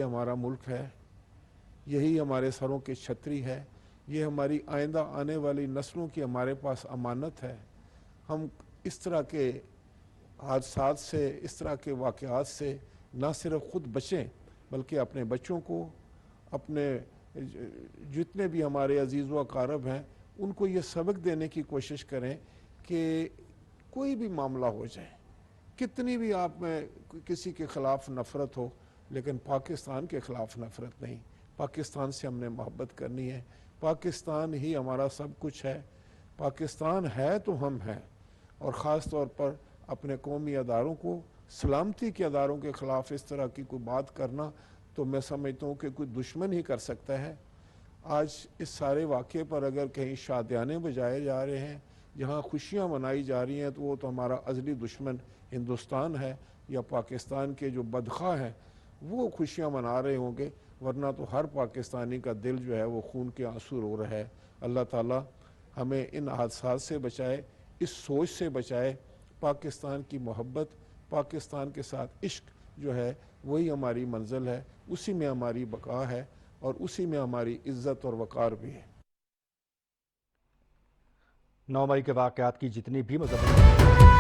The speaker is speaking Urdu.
یہ ہمارا ملک ہے، یہی ہمارے سروں کی چھتری ہے، یہ ہماری آئندہ آنے والی نسلوں کی ہمارے پاس امانت ہے۔ ہم اس طرح کے حادثات سے، اس طرح کے واقعات سے نہ صرف خود بچیں بلکہ اپنے بچوں کو، اپنے جتنے بھی ہمارے عزیز و اقارب ہیں ان کو یہ سبق دینے کی کوشش کریں کہ کوئی بھی معاملہ ہو جائے، کتنی بھی آپ میں کسی کے خلاف نفرت ہو، لیکن پاکستان کے خلاف نفرت نہیں، پاکستان سے ہم نے محبت کرنی ہے، پاکستان ہی ہمارا سب کچھ ہے، پاکستان ہے تو ہم ہیں۔ اور خاص طور پر اپنے قومی اداروں کو، سلامتی کے اداروں کے خلاف اس طرح کی کوئی بات کرنا تو میں سمجھتا ہوں کہ کوئی دشمن ہی کر سکتا ہے۔ آج اس سارے واقعے پر اگر کہیں شادیانے بجائے جا رہے ہیں، جہاں خوشیاں منائی جا رہی ہیں، تو وہ تو ہمارا ازلی دشمن ہندوستان ہے یا پاکستان کے جو بدخواہ ہیں وہ خوشیاں منا رہے ہوں گے، ورنہ تو ہر پاکستانی کا دل جو ہے وہ خون کے آنسو رو رہا ہے۔ اللہ تعالیٰ ہمیں ان حادثات سے بچائے، اس سوچ سے بچائے۔ پاکستان کی محبت، پاکستان کے ساتھ عشق جو ہے وہی ہماری منزل ہے، اسی میں ہماری بقا ہے اور اسی میں ہماری عزت اور وقار بھی ہے۔ 9 مئی کے واقعات کی جتنی بھی مذمت